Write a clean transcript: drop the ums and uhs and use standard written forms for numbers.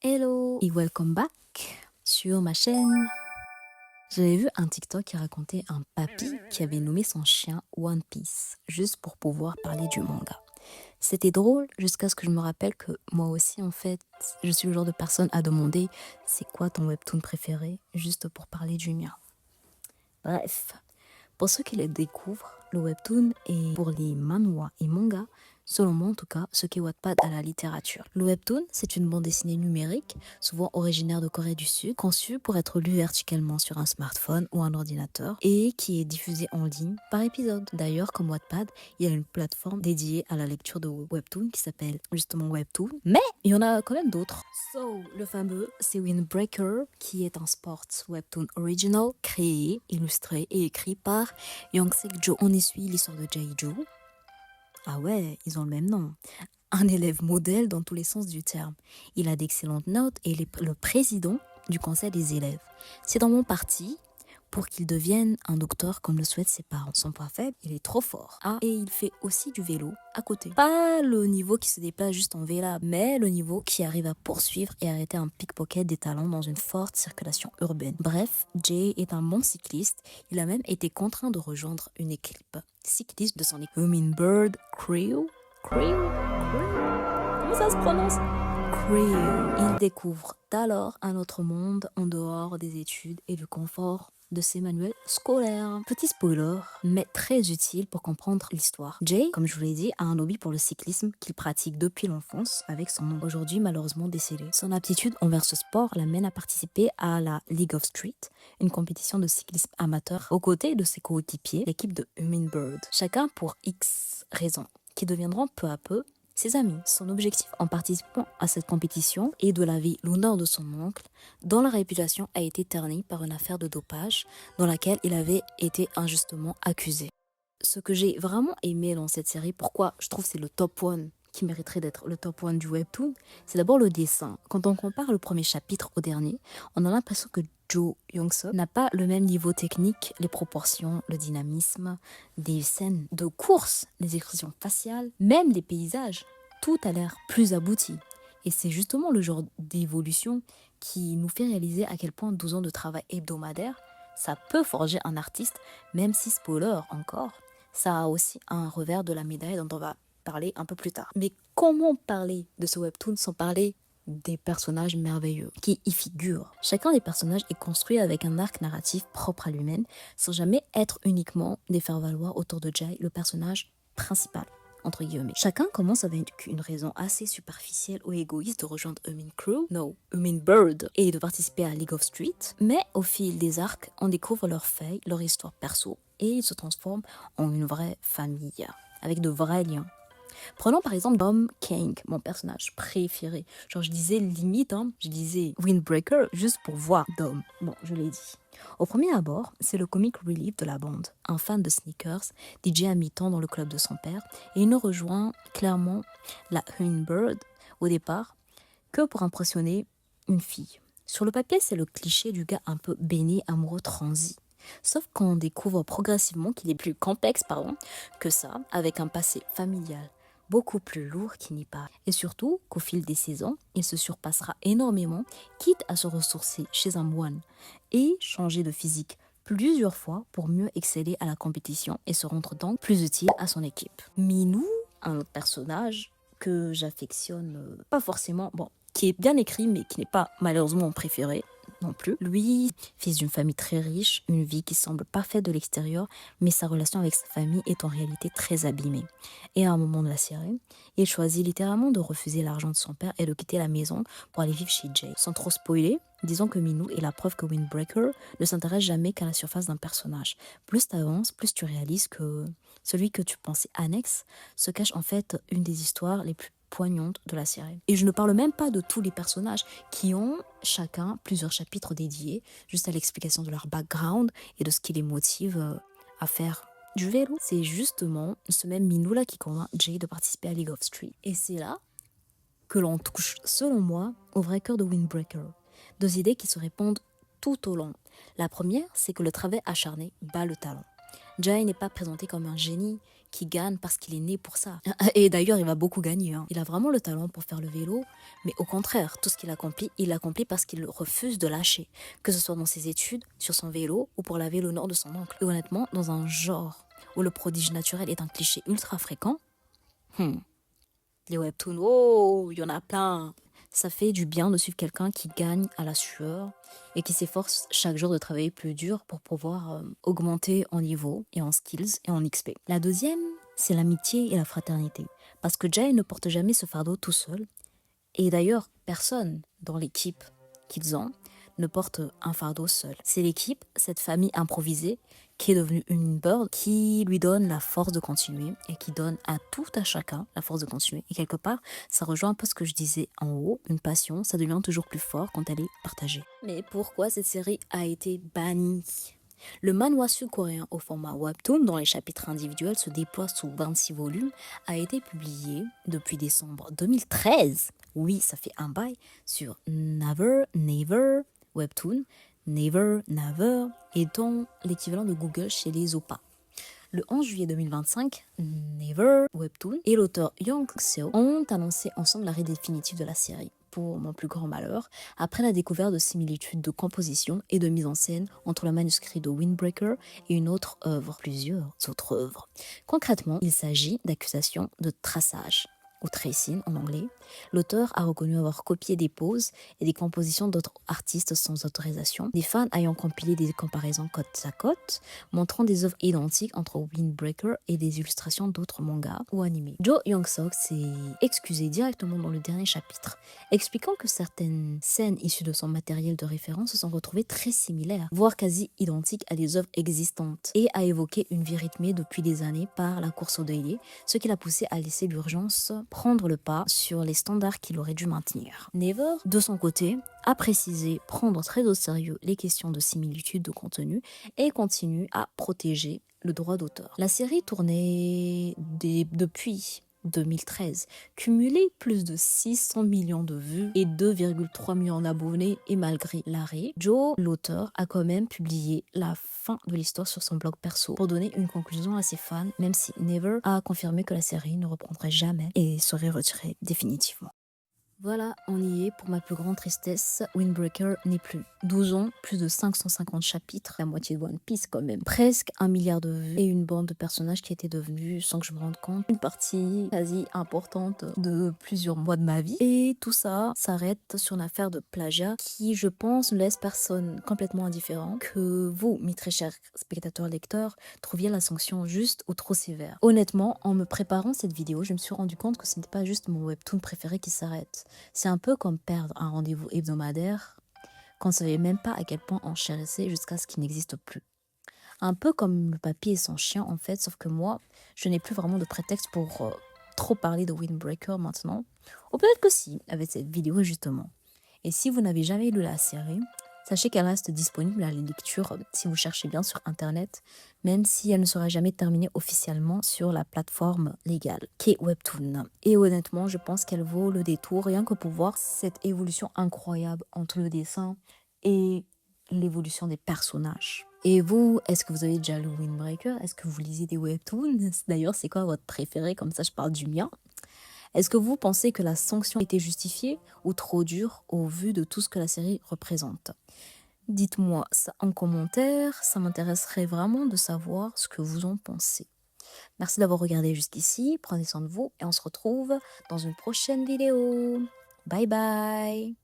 Hello et welcome back sur ma chaîne. J'avais vu un TikTok qui racontait un papy qui avait nommé son chien One Piece juste pour pouvoir parler du manga. C'était drôle jusqu'à ce que je me rappelle que moi aussi en fait, je suis le genre de personne à demander c'est quoi ton webtoon préféré juste pour parler du mien. Bref, pour ceux qui le découvrent, le webtoon est pour les manhwas et mangas, selon moi en tout cas, ce qu'est Wattpad à la littérature. Le webtoon, c'est une bande dessinée numérique, souvent originaire de Corée du Sud, conçue pour être lue verticalement sur un smartphone ou un ordinateur et qui est diffusée en ligne par épisode. D'ailleurs, comme Wattpad, il y a une plateforme dédiée à la lecture de webtoon qui s'appelle justement Webtoon, mais il y en a quand même d'autres. Le fameux, c'est Windbreaker, qui est un sports webtoon original, créé, illustré et écrit par Yongsik-jo. On y suit l'histoire de Jae-jo. Ah ouais, ils ont le même nom. Un élève modèle dans tous les sens du terme. Il a d'excellentes notes et il est le président du conseil des élèves. C'est dans mon parti pour qu'il devienne un docteur comme le souhaitent ses parents. Son point faible, il est trop fort. Ah, et il fait aussi du vélo à côté. Pas le niveau qui se déplace juste en vélo, mais le niveau qui arrive à poursuivre et arrêter un pickpocket des talents dans une forte circulation urbaine. Bref, Jay est un bon cycliste. Il a même été contraint de rejoindre une équipe cycliste de son équipe. Hummingbird Crew. Comment ça se prononce? Crew. Il découvre alors un autre monde en dehors des études et du confort de ses manuels scolaires. Petit spoiler, mais très utile pour comprendre l'histoire. Jay, comme je vous l'ai dit, a un hobby pour le cyclisme qu'il pratique depuis l'enfance avec son oncle, aujourd'hui malheureusement décédé. Son aptitude envers ce sport l'amène à participer à la League of Street, une compétition de cyclisme amateur, aux côtés de ses coéquipiers, l'équipe de Hummingbird. Chacun pour X raisons, qui deviendront peu à peu ses amis. Son objectif en participant à cette compétition est de laver l'honneur de son oncle, dont la réputation a été ternie par une affaire de dopage dans laquelle il avait été injustement accusé. Ce que j'ai vraiment aimé dans cette série, pourquoi je trouve que c'est le top 1 qui mériterait d'être le top 1 du webtoon, c'est d'abord le dessin. Quand on compare le premier chapitre au dernier, on a l'impression que Jo Young-suk n'a pas le même niveau technique, les proportions, le dynamisme, des scènes de course, les expressions faciales, même les paysages. Tout a l'air plus abouti. Et c'est justement le genre d'évolution qui nous fait réaliser à quel point 12 ans de travail hebdomadaire, ça peut forger un artiste, même si spoiler encore, ça a aussi un revers de la médaille dont on va parler un peu plus tard. Mais comment parler de ce webtoon sans parler des personnages merveilleux qui y figurent? Chacun des personnages est construit avec un arc narratif propre à lui-même, sans jamais être uniquement des faire-valoir autour de Jay, le personnage principal. Entre guillemets. Chacun commence avec une raison assez superficielle ou égoïste de rejoindre Hummingbird et de participer à League of Street. Mais au fil des arcs, on découvre leurs faits, leur histoire perso et ils se transforment en une vraie famille, avec de vrais liens. Prenons par exemple Dom King, mon personnage préféré. Genre je disais limite, je disais Windbreaker juste pour voir Dom. Bon, je l'ai dit. Au premier abord, c'est le comic relief de la bande, un fan de sneakers, DJ à mi-temps dans le club de son père, et il ne rejoint clairement la Hummingbird au départ que pour impressionner une fille. Sur le papier, c'est le cliché du gars un peu béni, amoureux, transi. Sauf qu'on découvre progressivement qu'il est plus complexe que ça, avec un passé familial beaucoup plus lourd qu'il n'y paraît. Et surtout qu'au fil des saisons, il se surpassera énormément, quitte à se ressourcer chez un moine et changer de physique plusieurs fois pour mieux exceller à la compétition et se rendre donc plus utile à son équipe. Minou, un autre personnage que j'affectionne pas forcément, qui est bien écrit mais qui n'est pas malheureusement mon préféré non plus. Lui, fils d'une famille très riche, une vie qui semble parfaite de l'extérieur, mais sa relation avec sa famille est en réalité très abîmée. Et à un moment de la série, il choisit littéralement de refuser l'argent de son père et de quitter la maison pour aller vivre chez Jay. Sans trop spoiler, disons que Minou est la preuve que Windbreaker ne s'intéresse jamais qu'à la surface d'un personnage. Plus t'avances, plus tu réalises que celui que tu pensais annexe se cache en fait une des histoires les plus poignante de la série. Et je ne parle même pas de tous les personnages qui ont chacun plusieurs chapitres dédiés juste à l'explication de leur background et de ce qui les motive à faire du vélo. C'est justement ce même Minou là qui convainc Jay de participer à League of Street. Et c'est là que l'on touche, selon moi, au vrai cœur de Windbreaker. Deux idées qui se répondent tout au long. La première, c'est que le travail acharné bat le talent. Jay n'est pas présenté comme un génie qui gagne parce qu'il est né pour ça. Et d'ailleurs, il va beaucoup gagner. Il a vraiment le talent pour faire le vélo, mais au contraire, tout ce qu'il accomplit, il l'accomplit parce qu'il refuse de lâcher, que ce soit dans ses études, sur son vélo ou pour laver l'honneur de son oncle. Et honnêtement, dans un genre où le prodige naturel est un cliché ultra fréquent, les webtoons, oh, il y en a plein. Ça fait du bien de suivre quelqu'un qui gagne à la sueur et qui s'efforce chaque jour de travailler plus dur pour pouvoir augmenter en niveau et en skills et en XP. La deuxième, c'est l'amitié et la fraternité. Parce que Jay ne porte jamais ce fardeau tout seul. Et d'ailleurs, personne dans l'équipe qu'ils ont ne porte un fardeau seul. C'est l'équipe, cette famille improvisée, qui est devenue une bird, qui lui donne la force de continuer et qui donne à tout à chacun la force de continuer. Et quelque part, ça rejoint un peu ce que je disais en haut, une passion, ça devient toujours plus fort quand elle est partagée. Mais pourquoi cette série a été bannie ? Le manhwa sud-coréen au format webtoon, dont les chapitres individuels se déploient sous 26 volumes, a été publié depuis décembre 2013. Oui, ça fait un bail sur Naver, Naver, Webtoon, Naver, Naver, étant l'équivalent de Google chez les OPA. Le 11 juillet 2025, Naver, Webtoon et l'auteur Young Seo ont annoncé ensemble l'arrêt définitif de la série. Pour mon plus grand malheur, après la découverte de similitudes de composition et de mise en scène entre le manuscrit de Windbreaker et une autre œuvre, plusieurs autres œuvres. Concrètement, il s'agit d'accusations de traçage, ou tracing en anglais. L'auteur a reconnu avoir copié des poses et des compositions d'autres artistes sans autorisation, des fans ayant compilé des comparaisons côte à côte, montrant des œuvres identiques entre Windbreaker et des illustrations d'autres mangas ou animés. Jo Young-sok s'est excusé directement dans le dernier chapitre, expliquant que certaines scènes issues de son matériel de référence se sont retrouvées très similaires, voire quasi identiques à des œuvres existantes, et a évoqué une vie rythmée depuis des années par la course au délai, ce qui l'a poussé à laisser l'urgence prendre le pas sur les standards qu'il aurait dû maintenir. Never, de son côté, a précisé prendre très au sérieux les questions de similitude de contenu et continue à protéger le droit d'auteur. La série tournait depuis 2013, cumulé plus de 600 millions de vues et 2,3 millions d'abonnés, et malgré l'arrêt, Jo, l'auteur, a quand même publié la fin de l'histoire sur son blog perso pour donner une conclusion à ses fans, même si Never a confirmé que la série ne reprendrait jamais et serait retirée définitivement. Voilà, on y est. Pour ma plus grande tristesse, Windbreaker n'est plus. 12 ans, plus de 550 chapitres, la moitié de One Piece quand même. Presque 1 milliard de vues et une bande de personnages qui était devenue, sans que je me rende compte, une partie quasi importante de plusieurs mois de ma vie. Et tout ça s'arrête sur une affaire de plagiat qui, je pense, ne laisse personne complètement indifférent, que vous, mes très chers spectateurs lecteurs, trouviez la sanction juste ou trop sévère. Honnêtement, en me préparant cette vidéo, je me suis rendu compte que ce n'était pas juste mon webtoon préféré qui s'arrête. C'est un peu comme perdre un rendez-vous hebdomadaire qu'on ne savait même pas à quel point on chérissait jusqu'à ce qu'il n'existe plus. Un peu comme le papier et son chien en fait, sauf que moi, je n'ai plus vraiment de prétexte pour trop parler de Windbreaker maintenant. Ou peut-être que si, avec cette vidéo justement. Et si vous n'avez jamais lu la série, sachez qu'elle reste disponible à la lecture si vous cherchez bien sur internet, même si elle ne sera jamais terminée officiellement sur la plateforme légale qu'est Webtoon. Et honnêtement, je pense qu'elle vaut le détour, rien que pour voir cette évolution incroyable entre le dessin et l'évolution des personnages. Et vous, est-ce que vous avez déjà lu Windbreaker? Est-ce que vous lisez des webtoons? D'ailleurs, c'est quoi votre préféré? Comme ça, je parle du mien. Est-ce que vous pensez que la sanction était justifiée ou trop dure au vu de tout ce que la série représente? Dites-moi ça en commentaire, ça m'intéresserait vraiment de savoir ce que vous en pensez. Merci d'avoir regardé jusqu'ici, prenez soin de vous et on se retrouve dans une prochaine vidéo. Bye bye!